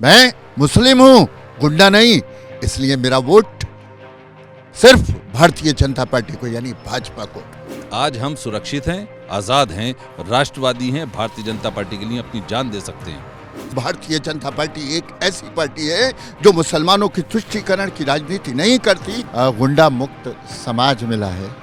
मैं मुस्लिम हूं, गुंडा नहीं, इसलिए मेरा वोट सिर्फ भारतीय जनता पार्टी को यानी भाजपा को। आज हम सुरक्षित हैं, आजाद हैं, राष्ट्रवादी हैं, भारतीय जनता पार्टी के लिए अपनी जान दे सकते हैं। भारतीय जनता पार्टी एक ऐसी पार्टी है जो मुसलमानों की तुष्टीकरण की राजनीति नहीं करती। गुंडा मुक्त समाज मिला है,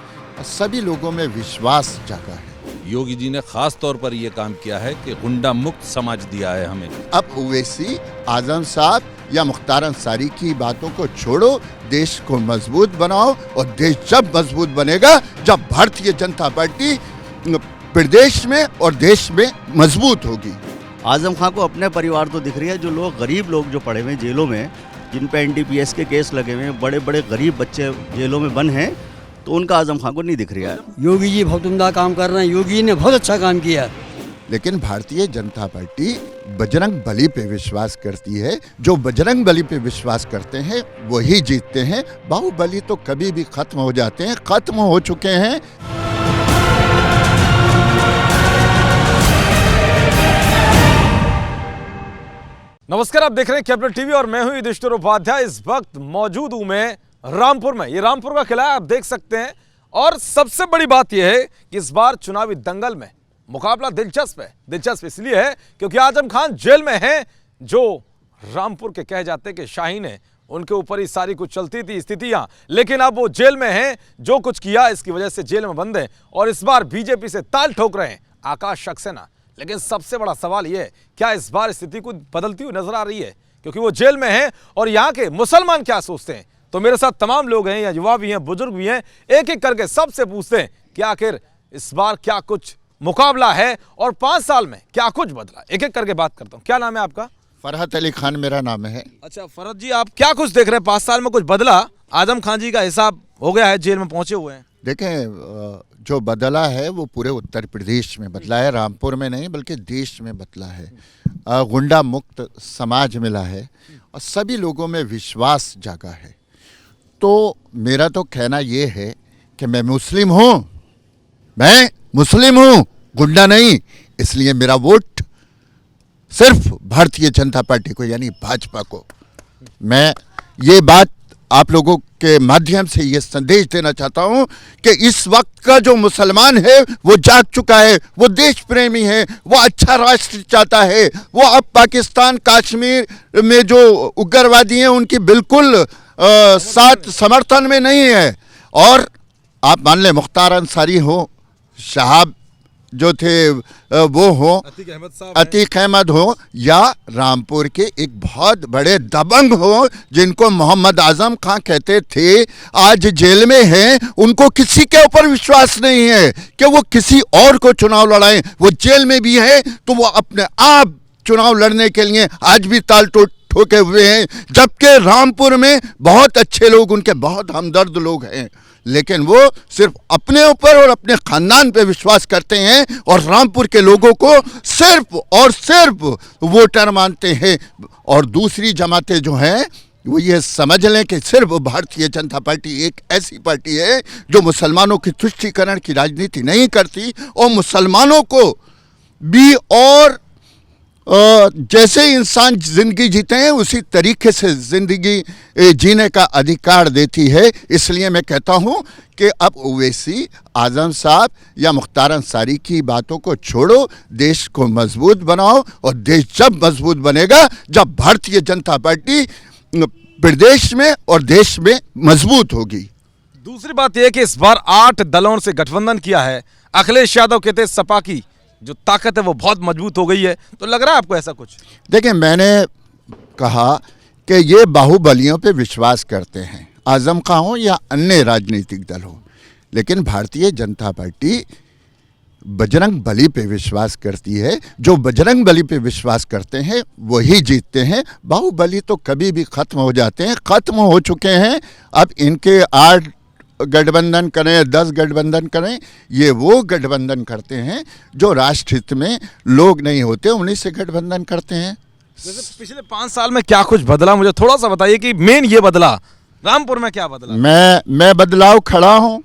सभी लोगों में विश्वास जागा है। योगी जी ने खास तौर पर यह काम किया है कि गुंडा मुक्त समाज दिया है हमें। अब ओवैसी, आजम साहब या मुख्तार अंसारी की बातों को छोड़ो, देश को मजबूत बनाओ। और देश जब मजबूत बनेगा जब भारतीय जनता पार्टी प्रदेश में और देश में मजबूत होगी। आजम खां को अपने परिवार तो दिख रही है, जो लोग गरीब लोग जो पड़े हुए हैं जेलों में, जिन पे NDPS के केस लगे हुए हैं, बड़े बड़े गरीब बच्चे जेलों में बंद हैं, तो उनका आजम खां को नहीं दिख रहा है। योगी जी बहुत उम्दा काम कर रहे हैं, योगी जी ने बहुत अच्छा काम किया। लेकिन भारतीय जनता पार्टी बजरंग बली पे विश्वास करती है। जो बजरंग बली पे विश्वास करते हैं वही जीतते हैं। बाहुबली तो कभी भी खत्म हो जाते हैं, खत्म हो चुके हैं। नमस्कार, आप देख रहे हैं कैपिटल टीवी और मैं हूं युधिष्ठिर उपाध्याय। इस वक्त मौजूद हूं मैं रामपुर में। ये रामपुर का किला है, आप देख सकते हैं। और सबसे बड़ी बात यह है कि इस बार चुनावी दंगल में मुकाबला दिलचस्प है। दिलचस्प इसलिए है क्योंकि आजम खान जेल में हैं, जो रामपुर के कह जाते कि शाहीन है, उनके ऊपर ही सारी कुछ चलती थी स्थितियां। लेकिन अब वो जेल में हैं, जो कुछ किया इसकी वजह से जेल में बंद हैं और इस बार बीजेपी से ताल ठोक रहे हैं आकाश सक्सेना। लेकिन सबसे बड़ा सवाल यह है, क्या इस बार स्थिति कुछ बदलती हुई नजर आ रही है, क्योंकि वो जेल में हैं और यहाँ के मुसलमान क्या सोचते हैं। तो मेरे साथ तमाम लोग हैं, या युवा भी हैं, बुजुर्ग भी हैं, एक एक करके सबसे पूछते हैं कि आखिर इस बार क्या कुछ मुकाबला है और 5 साल में क्या कुछ बदला। एक एक करके बात करता हूँ। क्या नाम है आपका? फरहत अली खान मेरा नाम है। अच्छा फरहत जी, आप क्या कुछ देख रहे हैं? 5 साल में कुछ बदला? आजम खान जी का हिसाब हो गया है, जेल में पहुंचे हुए हैं। देखें, जो बदला है वो पूरे उत्तर प्रदेश में बदला है, रामपुर में नहीं बल्कि देश में बदला है। गुंडा मुक्त समाज मिला है और सभी लोगों में विश्वास जागा है। तो मेरा तो कहना ये है कि मैं मुस्लिम हूँ, मैं मुस्लिम हूँ, गुंडा नहीं, इसलिए मेरा वोट सिर्फ भारतीय जनता पार्टी को यानी भाजपा को। मैं ये बात आप लोगों के माध्यम से ये संदेश देना चाहता हूं कि इस वक्त का जो मुसलमान है वो जाग चुका है, वो देश प्रेमी है, वो अच्छा राष्ट्र चाहता है। वो अब पाकिस्तान कश्मीर में जो उग्रवादी हैं उनकी बिल्कुल साथ समर्थन में नहीं है। और आप मान लें मुख्तार अंसारी हो, शहाब जो थे वो हो, अतीक अहमद हो, या रामपुर के एक बहुत बड़े दबंग हो जिनको मोहम्मद आजम खान कहते थे, आज जेल में हैं, उनको किसी के ऊपर विश्वास नहीं है कि वो किसी और को चुनाव लड़ाएं। वो जेल में भी है तो वो अपने आप चुनाव लड़ने के लिए आज भी ताल ठोके हुए हैं। जबकि रामपुर में बहुत अच्छे लोग, उनके बहुत हमदर्द लोग हैं, लेकिन वो सिर्फ अपने ऊपर और अपने खानदान पे विश्वास करते हैं और रामपुर के लोगों को सिर्फ और सिर्फ वोटर मानते हैं। और दूसरी जमातें जो हैं वो ये समझ लें कि सिर्फ भारतीय जनता पार्टी एक ऐसी पार्टी है जो मुसलमानों की तुष्टीकरण की राजनीति नहीं करती और मुसलमानों को भी और जैसे इंसान जिंदगी जीते हैं उसी तरीके से जिंदगी जीने का अधिकार देती है। इसलिए मैं कहता हूं कि अब ओवैसी, आजम साहब या मुख्तार अंसारी की बातों को छोड़ो, देश को मजबूत बनाओ। और देश जब मजबूत बनेगा जब भारतीय जनता पार्टी प्रदेश में और देश में मजबूत होगी। दूसरी बात यह कि इस बार 8 दलों से गठबंधन किया है। अखिलेश यादव कहते सपा की जो ताकत है वो बहुत मजबूत हो गई है, तो लग रहा है आपको ऐसा कुछ? देखिए, मैंने कहा कि ये बाहुबलियों पे विश्वास करते हैं, आजम खां हो या अन्य राजनीतिक दल हो, लेकिन भारतीय जनता पार्टी बजरंग बली पे विश्वास करती है। जो बजरंग बली पे विश्वास करते हैं वही जीतते हैं। बाहुबली तो कभी भी खत्म हो जाते हैं, खत्म हो चुके हैं। अब इनके 8 गठबंधन करें, 10 गठबंधन करें, ये वो गठबंधन करते हैं जो राष्ट्रहित में लोग नहीं होते, उन्हीं से गठबंधन करते हैं। जैसे पिछले 5 साल में क्या कुछ बदला, मुझे थोड़ा सा बताइए कि मेन ये बदला रामपुर में क्या बदला? मैं बदलाव खड़ा हूँ,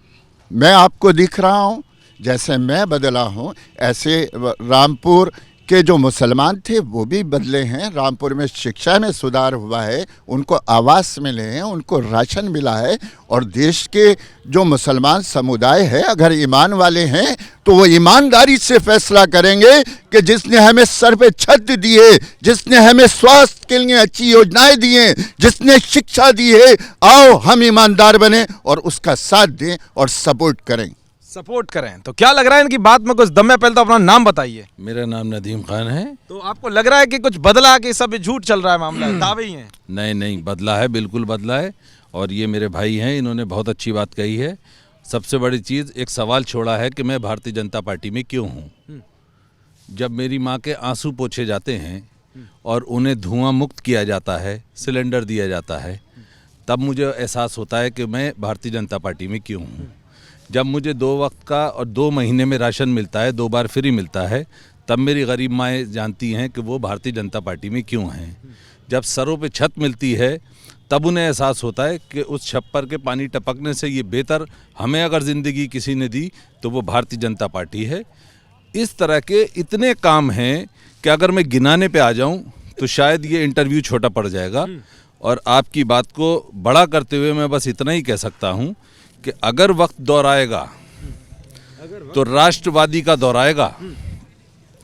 मैं आपको दिख रहा हूँ। जैसे मैं बदला हूँ ऐसे रामपुर के जो मुसलमान थे वो भी बदले हैं। रामपुर में शिक्षा में सुधार हुआ है, उनको आवास मिले हैं, उनको राशन मिला है। और देश के जो मुसलमान समुदाय है अगर ईमान वाले हैं तो वो ईमानदारी से फैसला करेंगे कि जिसने हमें सर पे छत दी है, जिसने हमें स्वास्थ्य के लिए अच्छी योजनाएं दी हैं, जिसने शिक्षा दी है, आओ हम ईमानदार बने और उसका साथ दें और सपोर्ट करें। सपोर्ट करें तो क्या लग रहा है इनकी बात में कुछ दम है? पहले तो अपना नाम बताइए। मेरा नाम नदीम खान है। तो आपको लग रहा है कि कुछ बदला कि सब झूठ चल रहा है, मामला है, दावे ही हैं? नहीं नहीं, बदला है, बिल्कुल बदला है। और ये मेरे भाई हैं, इन्होंने बहुत अच्छी बात कही है। सबसे बड़ी चीज़ एक सवाल छोड़ा है कि मैं भारतीय जनता पार्टी में क्यों हूँ। जब मेरी माँ के आंसू पोंछे जाते हैं और उन्हें धुआं मुक्त किया जाता है, सिलेंडर दिया जाता है, तब मुझे एहसास होता है कि मैं भारतीय जनता पार्टी में क्यों हूँ। जब मुझे 2 वक्त का और 2 महीने में राशन मिलता है, 2 बार फ्री मिलता है, तब मेरी गरीब माएँ जानती हैं कि वो भारतीय जनता पार्टी में क्यों हैं। जब सरों पे छत मिलती है तब उन्हें एहसास होता है कि उस छप्पर के पानी टपकने से ये बेहतर हमें अगर ज़िंदगी किसी ने दी तो वो भारतीय जनता पार्टी है। इस तरह के इतने काम हैं कि अगर मैं गिनाने पे आ जाऊं तो शायद ये इंटरव्यू छोटा पड़ जाएगा। और आपकी बात को बड़ा करते हुए मैं बस इतना ही कह सकता हूं कि अगर वक्त दौर आएगा तो राष्ट्रवादी का दौर आएगा।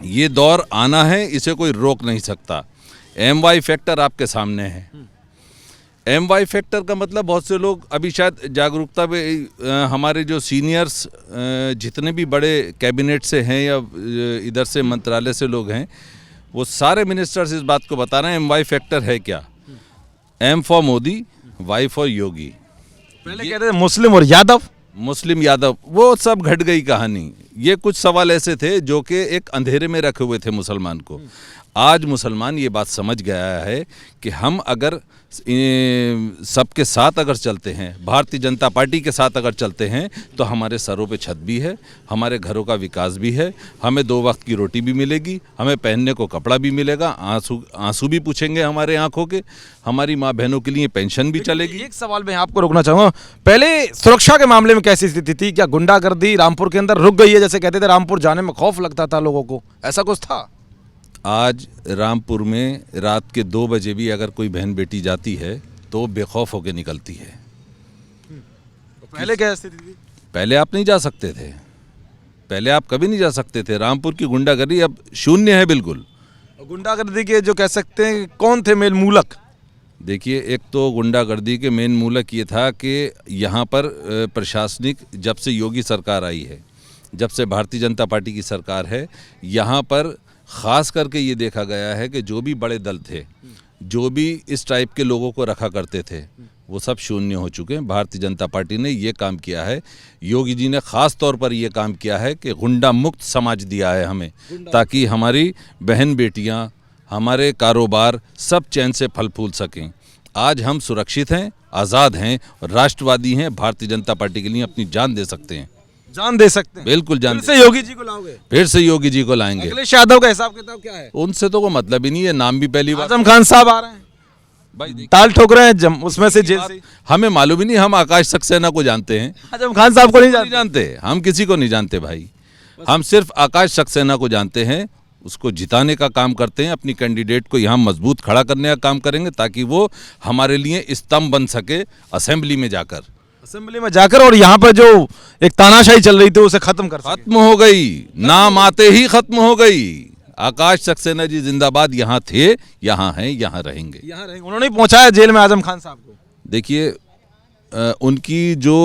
ये दौर आना है, इसे कोई रोक नहीं सकता। MY फैक्टर आपके सामने है। MY फैक्टर का मतलब बहुत से लोग अभी शायद जागरूकता में हमारे जो सीनियर्स जितने भी बड़े कैबिनेट से हैं या इधर से मंत्रालय से लोग हैं, वो सारे मिनिस्टर्स इस बात को बता रहे हैं MY फैक्टर है क्या। M for Modi, Y for Yogi. पहले कहते थे मुस्लिम और यादव, मुस्लिम यादव, वो सब घट गई कहानी। ये कुछ सवाल ऐसे थे जो कि एक अंधेरे में रखे हुए थे मुसलमान को। आज मुसलमान ये बात समझ गया है कि हम अगर सबके साथ अगर चलते हैं, भारतीय जनता पार्टी के साथ अगर चलते हैं, तो हमारे सरों पे छत भी है, हमारे घरों का विकास भी है, हमें 2 वक्त की रोटी भी मिलेगी, हमें पहनने को कपड़ा भी मिलेगा, आंसू भी पूछेंगे हमारे आंखों के, हमारी माँ बहनों के लिए पेंशन भी चलेगी। एक सवाल मैं आपको रोकना चाहूँगा, पहले सुरक्षा के मामले में कैसी स्थिति थी? क्या गुंडागर्दी रामपुर के अंदर रुक गई है? जैसे कहते थे रामपुर जाने में खौफ लगता था लोगों को, ऐसा कुछ था? आज रामपुर में रात के 2 बजे भी अगर कोई बहन बेटी जाती है तो बेखौफ होकर निकलती है। तो पहले क्या स्थिति थी? पहले आप नहीं जा सकते थे, पहले आप कभी नहीं जा सकते थे। रामपुर की गुंडागर्दी अब शून्य है बिल्कुल। गुंडागर्दी के जो कह सकते हैं कौन थे मेन मूलक? देखिए, एक तो गुंडागर्दी के मेन मूलक ये था कि यहाँ पर प्रशासनिक, जब से योगी सरकार आई है, जब से भारतीय जनता पार्टी की सरकार है, यहाँ पर ख़ास करके ये देखा गया है कि जो भी बड़े दल थे, जो भी इस टाइप के लोगों को रखा करते थे, वो सब शून्य हो चुके हैं। भारतीय जनता पार्टी ने ये काम किया है, योगी जी ने ख़ास तौर पर ये काम किया है कि गुंडा मुक्त समाज दिया है हमें, ताकि हमारी बहन बेटियां, हमारे कारोबार सब चैन से फल फूल सकें। आज हम सुरक्षित हैं, आज़ाद हैं, राष्ट्रवादी हैं, भारतीय जनता पार्टी के लिए अपनी जान दे सकते हैं। जान दे सकते हैं? बिल्कुल जान। फिर से योगी जी को लाओगे? फिर से योगी जी को लाएंगे। अखिलेश यादव का हिसाब किताब क्या है? उनसे तो कोई मतलब ही नहीं है, नाम भी पहली बार। आजम खान साहब आ रहे हैं भाई, ताल ठोक रहे हैं उसमें से जेल से। हमें मालूम ही नहीं, हम आकाश सक्सेना को जानते हैं, आजम खान साहब को नहीं नहीं जानते? जानते, हम किसी को नहीं जानते भाई। हम सिर्फ आकाश सक्सेना को जानते हैं, उसको जिताने का काम करते हैं, अपनी कैंडिडेट को यहाँ मजबूत खड़ा करने का काम करेंगे ताकि वो हमारे लिए स्तंभ बन सके असेंबली में जाकर। असेंबली में जाकर, और यहाँ पर जो एक तानाशाही चल रही थी उसे खत्म कर सके। खत्म हो गई, नाम आते ही खत्म हो गई। आकाश सक्सेना जी जिंदाबाद, यहाँ थे, यहाँ हैं, यहाँ रहेंगे, यहाँ रहेंगे। उन्होंने ही पहुंचाया जेल में आजम खान साहब को। देखिए, उनकी जो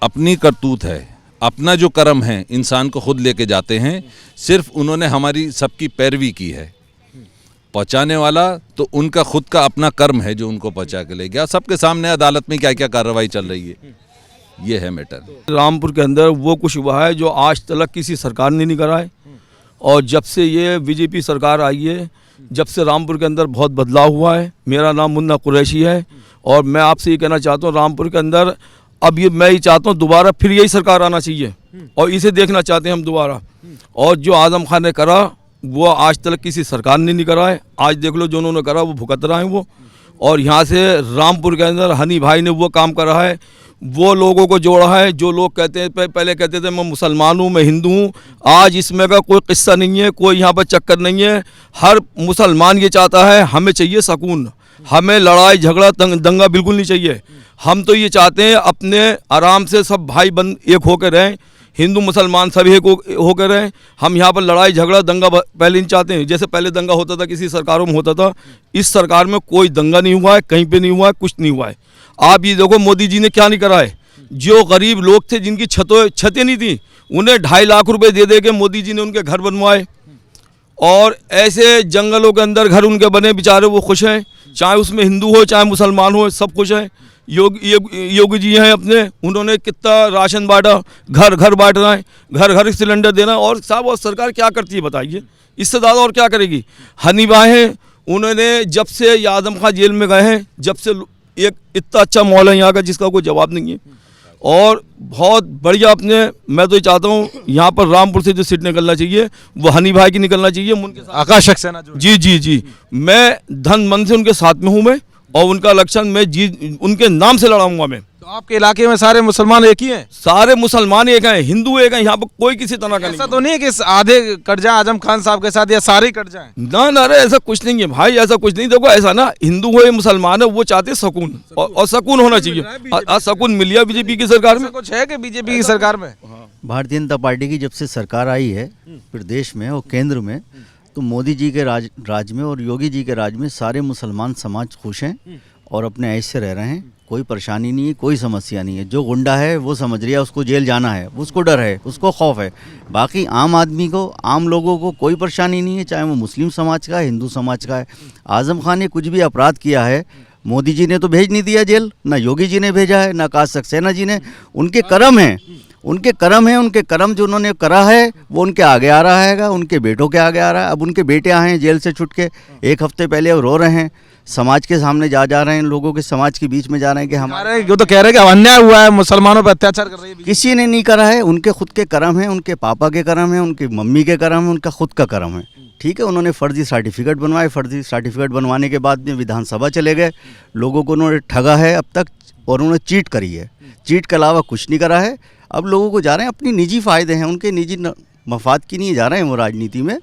अपनी करतूत है, अपना जो कर्म है, इंसान को खुद लेके जाते हैं। सिर्फ उन्होंने हमारी सबकी पैरवी की है। पहुंचाने वाला तो उनका खुद का अपना कर्म है जो उनको पहुंचा के ले गया। सबके सामने अदालत में क्या क्या कार्रवाई चल रही है, ये है मैटर। रामपुर के अंदर वो कुछ हुआ है जो आज तक किसी सरकार ने नहीं करा है। और जब से ये बीजेपी सरकार आई है, जब से रामपुर के अंदर बहुत बदलाव हुआ है। मेरा नाम मुन्ना कुरैशी है और मैं आपसे ये कहना चाहता हूँ, रामपुर के अंदर अब ये मैं ही चाहता हूँ दोबारा फिर यही सरकार आना चाहिए और इसे देखना चाहते हैं हम दोबारा। और जो आजम खान ने करा वो आज तक किसी सरकार ने नहीं करा है। आज देख लो जो उन्होंने करा वो भुगत रहा है वो। और यहाँ से रामपुर के अंदर हनी भाई ने वो काम करा है, वो लोगों को जोड़ा है। जो लोग कहते हैं पहले कहते थे मैं मुसलमान हूँ, मैं हिंदू हूँ, आज इसमें का कोई किस्सा नहीं है, कोई यहाँ पर चक्कर नहीं है। हर मुसलमान ये चाहता है हमें चाहिए सुकून, हमें लड़ाई झगड़ा दंगा बिल्कुल नहीं चाहिए। हम तो ये चाहते हैं अपने आराम से सब भाई बंद एक होकर रहें, हिंदू मुसलमान सभी एक होकर रहें। हम यहाँ पर लड़ाई झगड़ा दंगा पहले नहीं चाहते हैं। जैसे पहले दंगा होता था किसी सरकारों में होता था, इस सरकार में कोई दंगा नहीं हुआ है, कहीं पे नहीं हुआ है, कुछ नहीं हुआ है। आप ये देखो मोदी जी ने क्या नहीं करा है। जो गरीब लोग थे जिनकी छतें नहीं थी, उन्हें 2.5 लाख रुपए दे के मोदी जी ने उनके घर बनवाए। और ऐसे जंगलों के अंदर घर उनके बने, बेचारे वो खुश हैं, चाहे उसमें हिंदू हो चाहे मुसलमान हो, सब खुश हैं। योगी जी हैं अपने, उन्होंने कितना राशन बांटा, घर घर बांट रहे हैं, घर घर सिलेंडर देना। और साहब और सरकार क्या करती है बताइए, इससे ज़्यादा और क्या करेगी। हनी भाई हैं, उन्होंने जब से ये आजम खां जेल में गए हैं, जब से एक इतना अच्छा माहौल है यहाँ का जिसका कोई जवाब नहीं है। और बहुत बढ़िया अपने, मैं तो ये चाहता हूँ यहाँ पर रामपुर से जो सीट निकलना चाहिए वो हनी भाई की निकलना चाहिए। उनके साथ आकाश सक्सेना जो जी, मैं धन मन से उनके साथ में हूँ मैं, और उनका इलेक्शन मैं उनके नाम से लड़ाऊंगा मैं। तो आपके इलाके में सारे मुसलमान एक ही हैं? सारे मुसलमान एक हैं, हिंदू एक हैं, यहाँ पर कोई किसी तरह का नहीं। ऐसा तो नहीं है कि आधे कट जाए आजम खान साहब के साथ या सारे कट जाएं? ना अरे ऐसा कुछ नहीं है भाई, ऐसा कुछ नहीं। देखो ऐसा ना, हिंदू हो या मुसलमान है, वो चाहते सुकून, और सुकून होना चाहिए। सुकून मिल गया बीजेपी की सरकार में। कुछ है कि बीजेपी की सरकार में? भारतीय जनता पार्टी की जब से सरकार आई है प्रदेश में और केंद्र में, तो मोदी जी के राज में और योगी जी के राज में सारे मुसलमान समाज खुश हैं और अपने ऐश से रह रहे हैं। कोई परेशानी नहीं है, कोई समस्या नहीं है। जो गुंडा है वो समझ रहा है उसको जेल जाना है, उसको डर है, उसको खौफ है। बाकी आम आदमी को, आम लोगों को कोई परेशानी नहीं है, चाहे वो मुस्लिम समाज का है, हिंदू समाज का है। आजम खान ने कुछ भी अपराध किया है, मोदी जी ने तो भेज नहीं दिया जेल, ना योगी जी ने भेजा है, ना आकाश सक्सेना जी ने। उनके कर्म हैं, उनके कर्म जो उन्होंने करा है वो उनके आगे आ रहा है, उनके बेटों के आगे आ रहा है। अब उनके बेटे आए हैं जेल से छुट के, 1 हफ्ते पहले वो रो रहे हैं, समाज के सामने जा रहे हैं, लोगों के समाज के बीच में जा रहे हैं कि हमारे, वो तो कह रहे हैं कि अन्याय हुआ है, मुसलमानों पर अत्याचार कर रही है। किसी ने नहीं करा है। उनके खुद के कर्म हैं, उनके पापा के कर्म हैं, उनकी मम्मी के कर्म हैं, उनका खुद का कर्म है। ठीक है, उन्होंने फर्जी सर्टिफिकेट बनवाए, फर्जी सर्टिफिकेट बनवाने के बाद में विधानसभा चले गए, लोगों को उन्होंने ठगा है अब तक, और उन्होंने चीट करी है। चीट के अलावा कुछ नहीं करा है। अब लोगों को जा रहे हैं, अपनी निजी फ़ायदे हैं, उनके निजी मफाद की नहीं जा रहे हैं वो राजनीति में।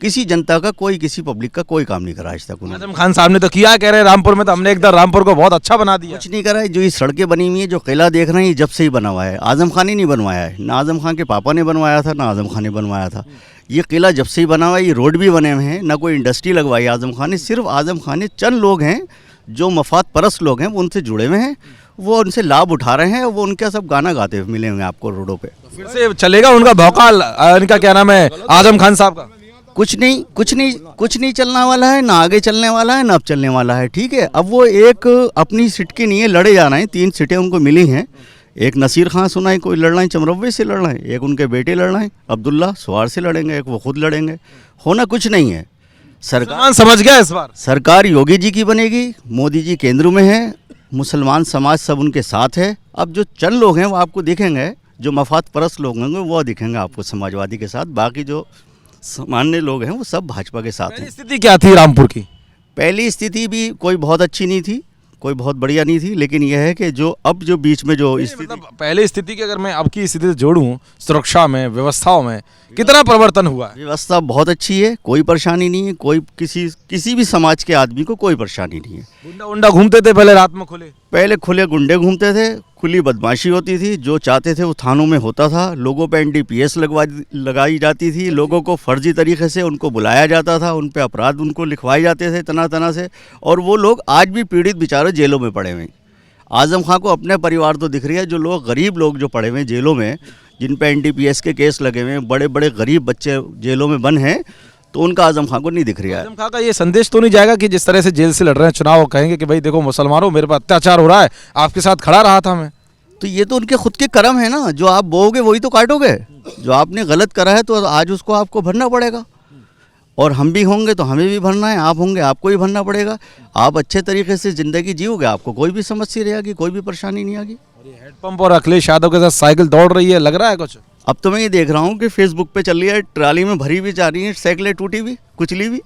किसी जनता का कोई, किसी पब्लिक का कोई काम नहीं करा आज तक उन्होंने। आजम खान साहब ने तो किया, कह रहे हैं रामपुर में तो हमने एकदम रामपुर को बहुत अच्छा बना दिया। कुछ नहीं करा है। जो ये सड़कें बनी हुई है, जो किला देख रहे हैं, ये जब से ही बना हुआ है। आजम खान ही नहीं बनवाया है, ना आजम खान के पापा ने बनवाया था, ना आजम खान ने बनवाया था। ये किला जब से ही बना हुआ है, ये रोड भी बने हुए हैं, ना कोई इंडस्ट्री लगवाई आजम खान ने। सिर्फ आजम खान ने, चंद लोग हैं जो मफाद परस्त लोग हैं, वो उनसे जुड़े हुए हैं, वो उनसे लाभ उठा रहे हैं। वो उनका सब गाना गाते हुए मिले होंगे आपको रोडों पे। फिर से चलेगा उनका भौकाल, इनका क्या नाम है, आजम खान साहब का? कुछ नहीं चलने वाला है, ना आगे चलने वाला है, ना अब चलने वाला है। ठीक है, अब वो एक अपनी सीट के लिए लड़े जा रहे हैं। 3 सीटें उनको मिली हैं। एक नसीर खां सुना है कोई लड़ रहे हैं, चमरवे से लड़ रहे हैं, एक उनके बेटे लड़ रहे हैं, अब्दुल्ला स्वार से लड़ेंगे, एक वो खुद लड़ेंगे। होना कुछ नहीं है। सरकार समझ गया इस बार सरकार योगी जी की बनेगी, मोदी जी केंद्र में है, मुसलमान समाज सब उनके साथ है। अब जो चंद लोग हैं वो आपको दिखेंगे, जो मफाद परस्त लोग होंगे वो दिखेंगे आपको समाजवादी के साथ। बाकी जो सामान्य लोग हैं वो सब भाजपा के साथ हैं। स्थिति क्या थी रामपुर की? पहली स्थिति भी कोई बहुत अच्छी नहीं थी, कोई बहुत बढ़िया नहीं थी, लेकिन यह है कि जो अब जो बीच में जो स्थिति, मतलब पहले स्थिति की अगर मैं अब की स्थिति से जोड़ूं, सुरक्षा में, व्यवस्थाओं में कितना परिवर्तन हुआ है? व्यवस्था बहुत अच्छी है, कोई परेशानी नहीं है। कोई किसी भी समाज के आदमी को कोई परेशानी नहीं है। गुंडा उंडा घूमते थे पहले रात में खुले? पहले खुले गुंडे घूमते थे, खुली बदमाशी होती थी, जो चाहते थे वो थानों में होता था। लोगों पे NDPS लगाई जाती थी, लोगों को फर्जी तरीके से उनको बुलाया जाता था, उन पे अपराध उनको लिखवाए जाते थे तना से। और वो लोग आज भी पीड़ित बेचारे जेलों में पड़े हुए हैं। आजम खां को अपने परिवार तो दिख रही है, जो लोग गरीब लोग जो पड़े हुए हैं जेलों में, जिन पे NDPS के केस लगे हुए हैं, बड़े बड़े गरीब बच्चे जेलों में बंद हैं, तो उनका आजम खां को नहीं दिख रहा है। आजम खां का ये संदेश तो नहीं जाएगा कि जिस तरह से जेल से लड़ रहे हैं चुनाव, कहेंगे कि भाई देखो मुसलमानों मेरे पर अत्याचार हो रहा है, आपके साथ खड़ा रहा था मैं? तो ये तो उनके खुद के कर्म है ना, जो आप बोओगे वही तो काटोगे। जो आपने गलत करा है तो आज उसको आपको भरना पड़ेगा। और हम भी होंगे तो हमें भी भरना है, आप होंगे आपको भी भरना पड़ेगा। आप अच्छे तरीके से ज़िंदगी जियोगे, आपको कोई भी समस्या रहेगी, कोई भी परेशानी नहीं आएगी। हेडपंप और अखिलेश यादव के साथ साइकिल दौड़ रही है, लग रहा है कुछ? अब तो मैं ये देख रहा हूँ कि फेसबुक पे चल रही है, ट्राली में भरी भी जा रही है साइकिलें, टूटी भी कुचली भी।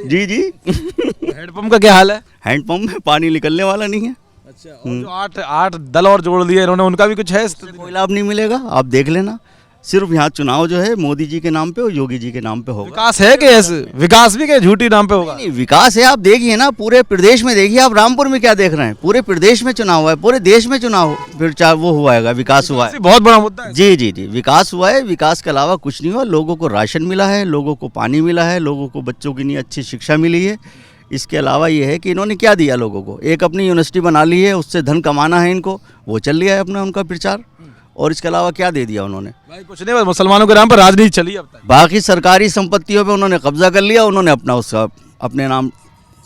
जी हेडपंप का क्या हाल है? हैंडपंप में पानी निकलने वाला नहीं है। अच्छा, और जो आठ आठ दल और जोड़ दिए इन्होंने, उनका भी कुछ है स्थिति? कोई लाभ नहीं मिलेगा, आप देख लेना। सिर्फ यहाँ चुनाव जो है मोदी जी के नाम पे और योगी जी के नाम पे होगा। विकास है कि ऐसे विकास भी के झूठी नाम पे होगा? नहीं, विकास है, आप देखिए ना, पूरे प्रदेश में देखिए। आप रामपुर में क्या देख रहे हैं? पूरे प्रदेश में चुनाव हुआ है, पूरे देश में चुनाव फिर वो हुआ है, विकास हुआ है। बहुत बड़ा मुद्दा है। जी जी जी, विकास हुआ है। विकास के अलावा कुछ नहीं हुआ। लोगों को राशन मिला है, लोगों को पानी मिला है, लोगों को बच्चों की लिए अच्छी शिक्षा मिली है। इसके अलावा ये है कि इन्होंने क्या दिया लोगों को? एक अपनी यूनिवर्सिटी बना ली है, उससे धन कमाना है इनको, वो चल लिया है अपना उनका प्रचार। और इसके अलावा क्या दे दिया उन्होंने? भाई कुछ नहीं, बस मुसलमानों के नाम पर राजनीति चली अब तक। बाकी सरकारी संपत्तियों पे उन्होंने कब्जा कर लिया, उन्होंने अपना उसका अपने नाम।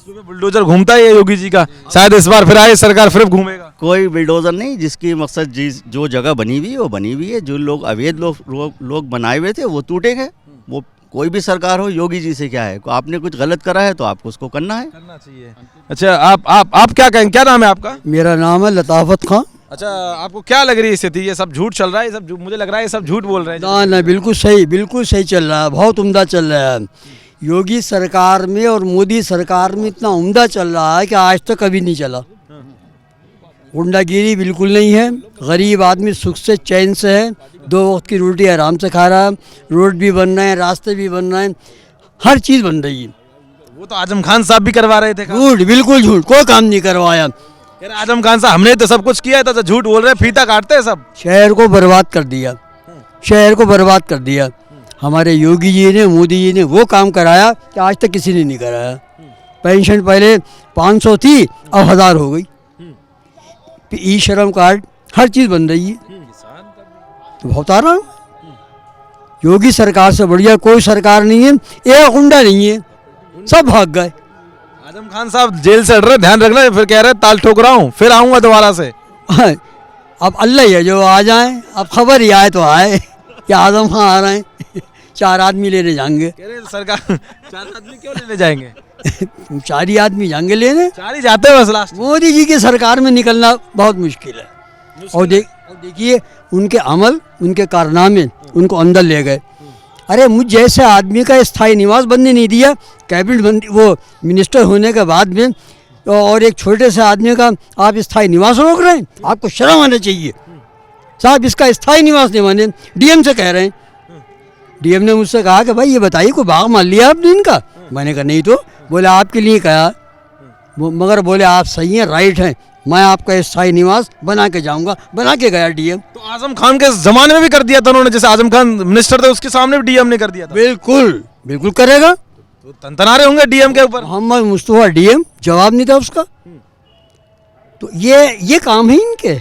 सुबह बुलडोजर घूमता है ये योगी जी का, शायद इस बार फिर आए सरकार फिर घूमेगा। कोई बिल्डोजर नहीं, जिसकी मकसद जो जगह बनी हुई है वो बनी हुई है। जो लोग अवैध लोग बनाए हुए थे वो टूटेंगे। वो कोई भी सरकार हो, योगी जी से क्या है? आपने कुछ गलत करा है तो आपको उसको करना है। करना चाहिए। अच्छा, आप क्या कहेंगे, क्या नाम है आपका? मेरा नाम है लताफत खां। अच्छा, आपको क्या लग रही है स्थिति? ये सब झूठ चल रहा है, ये सब मुझे लग रहा है ये सब झूठ बोल रहे हैं। ना ना, बिल्कुल सही चल रहा है, बहुत उम्दा चल रहा है। योगी सरकार में और मोदी सरकार में इतना उम्दा चल रहा है कि आज तक कभी नहीं चला। गुंडागिरी बिल्कुल नहीं है, गरीब आदमी सुख से चैन से है, 2 वक्त की रोटी आराम से खा रहा है, रोड भी बन रहे हैं, रास्ते भी बन रहे हैं, हर चीज़ बन रही है। वो तो आजम खान साहब भी करवा रहे थे काम। झूठ, बिल्कुल झूठ, कोई काम नहीं करवाया। यार आजम खान साहब, हमने तो सब कुछ किया है, तो झूठ बोल रहे हैं, फीता काटते हैं सब। शहर को बर्बाद कर दिया, शहर को बर्बाद कर दिया। हमारे योगी जी ने, मोदी जी ने वो काम कराया कि आज तक किसी ने नहीं कराया। पेंशन पहले 500 थी, अब 1000 हो गई। ई श्रम कार्ड, हर चीज़ बन रही है। तो बहुत आ रहा हूँ, योगी सरकार से बढ़िया कोई सरकार नहीं है। एक गुंडा नहीं है, सब भाग गए। आजम खान साहब जेल से हट रहे, ध्यान रखना, फिर कह रहे ताल ठोक रहा हूँ, फिर आऊंगा दोबारा से। अब अल्लाह ही है जो आ जाए, अब खबर ही आए तो आए कि आजम खान आ रहे हैं। 4 आदमी लेने जाएंगे। कह रहे सरकार 4 आदमी क्यों लेने जाएंगे? 4 ही आदमी जाएंगे लेने, 4 ही जाते हैं बस लास्ट। मोदी जी की सरकार में निकलना बहुत मुश्किल है। और देखिए उनके अमल, उनके कारनामे उनको अंदर ले गए। अरे मुझ जैसे आदमी का स्थायी निवास बनने नहीं दिया, कैबिनेट वो मिनिस्टर होने के बाद में, और एक छोटे से आदमी का आप स्थायी निवास रोक रहे हैं। आपको शर्म आना चाहिए साहब, इसका स्थायी निवास नहीं बने। डीएम से कह रहे हैं, डीएम ने मुझसे कहा कि भाई ये बताइए कोई बाग मान लिया आपने इनका? मैंने कहा नहीं। तो बोले आपके लिए कहा, मगर बोले आप सही हैं, राइट हैं, मैं आपका स्थायी निवास बना के जाऊंगा। बना के गया डीएम। तो आजम खान के जमाने में भी कर दिया था उन्होंने, जैसे आजम खान मिनिस्टर थे उसके सामने भी डीएम ने कर दिया था। बिल्कुल बिल्कुल करेगा। तो तंतना रहे होंगे डीएम के ऊपर। मोहम्मद मुस्तफा डीएम, जवाब नहीं था उसका। तो ये काम है इनके।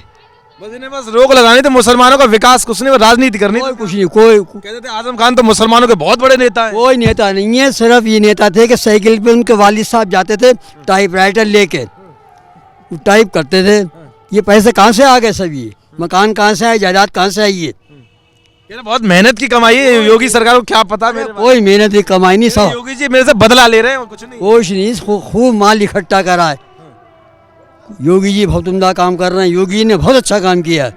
बस इन्हें बस रोक लगानी थी, मुसलमानों का विकास कुछ नहीं, राजनीति करनी कोई थी। कुछ नहीं, कोई कहते थे आजम खान तो मुसलमानों के बहुत बड़े नेता हैं। कोई नेता नहीं है। सिर्फ ये नेता थे कि साइकिल पे उनके वालिद साहब जाते थे टाइपराइटर लेके, टाइप करते थे। ये पैसे कहाँ से आ गए सब? ये मकान कहाँ से आए, जायदाद कहाँ से आई? ये बहुत मेहनत की कमाई है योगी सरकार को, क्या पता मेरे कोई मेहनत की कमाई नहीं साहब। योगी जी मेरे से बदला ले रहे हैं, कुछ नहीं। कुछ नहीं, खूब माल इकट्ठा करा है। योगी जी बहुत उम्दा काम कर रहे हैं। योगी जी ने बहुत अच्छा काम किया है,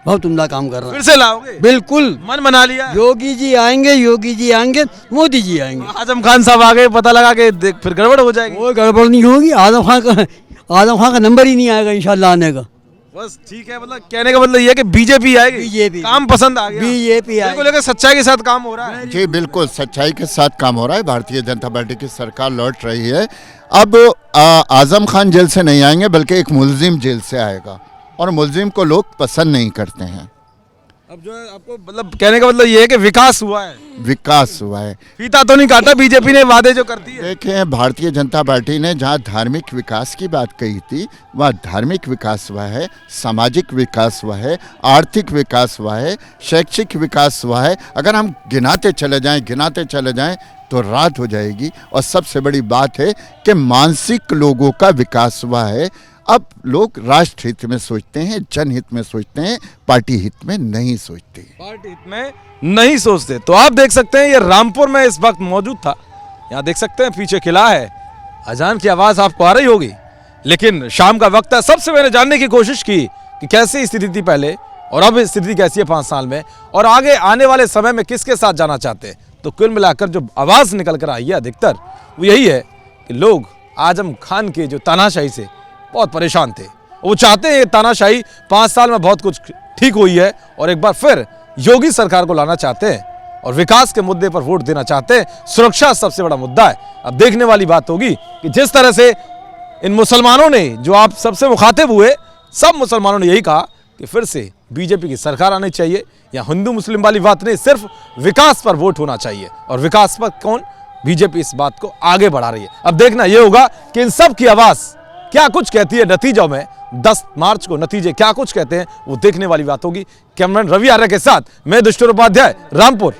बहुत उम्दा काम कर रहे फिर हैं। से लाओगे? बिल्कुल मन बना लिया। योगी जी आएंगे, योगी जी आएंगे, मोदी जी आएंगे। आजम खान साहब आ गए, पता लगा के देख फिर गड़बड़ हो जाएगी। कोई गड़बड़ नहीं होगी। आजम खान का नंबर ही नहीं आएगा इंशाल्लाह आने का। बस ठीक है, मतलब कहने का मतलब ये है कि बीजेपी आएगी। बीजेपी काम पसंद आ गया। बीजेपी बिल्कुल, लेकिन सच्चाई के साथ काम हो रहा है। जी बिल्कुल, सच्चाई के साथ काम हो रहा है। भारतीय जनता पार्टी की सरकार लौट रही है। अब आजम खान जेल से नहीं आएंगे, बल्कि एक मुलजिम जेल से आएगा, और मुलजिम को लोग पसंद नहीं करते हैं। अब जो है आपको मतलब कहने का मतलब ये है कि विकास हुआ है, विकास हुआ है। फीता तो नहीं काटा बीजेपी ने, वादे जो करती है। देखें, भारतीय जनता पार्टी ने जहाँ धार्मिक विकास की बात कही थी, वह धार्मिक विकास हुआ है, सामाजिक विकास हुआ है, आर्थिक विकास हुआ है, शैक्षिक विकास हुआ है। अगर हम गिनाते चले जाएं तो रात हो जाएगी। और सबसे बड़ी बात है कि मानसिक लोगों का विकास हुआ है। अब लोग राष्ट्र हित में सोचते हैं, जनहित में सोचते हैं, पार्टी हित में नहीं सोचते। पार्टी हित में नहीं सोचते। तो आप देख सकते हैं, ये रामपुर में इस वक्त मौजूद था। यहाँ देख सकते हैं पीछे किला है, अजान की आवाज आपको आ रही होगी, लेकिन शाम का वक्त है। सबसे मैंने जानने की कोशिश की कि कैसी स्थिति थी पहले और अब स्थिति कैसी है 5 साल में, और आगे आने वाले समय में किसके साथ जाना चाहते हैं। तो कुल मिलाकर जो आवाज निकल कर आई है अधिकतर, वो यही है कि लोग आजम खान के जो तानाशाही से बहुत परेशान थे। वो चाहते हैं ये तानाशाही 5 साल में बहुत कुछ ठीक हुई है और एक बार फिर योगी सरकार को लाना चाहते हैं और विकास के मुद्दे पर वोट देना चाहते हैं। सुरक्षा सबसे बड़ा मुद्दा है। अब देखने वाली बात होगी कि जिस तरह से इन मुसलमानों ने, जो आप सबसे मुखातिब हुए, सब मुसलमानों ने यही कहा कि फिर से बीजेपी की सरकार आनी चाहिए। या हिंदू मुस्लिम वाली बात नहीं, सिर्फ विकास पर वोट होना चाहिए। और विकास पर कौन? बीजेपी इस बात को आगे बढ़ा रही है। अब देखना यह होगा कि इन सब की आवाज क्या कुछ कहती है नतीजों में। 10 मार्च को नतीजे क्या कुछ कहते हैं वो देखने वाली बात होगी। कैमरामैन रवि आर्य के साथ मैं युधिष्ठिर उपाध्याय, रामपुर।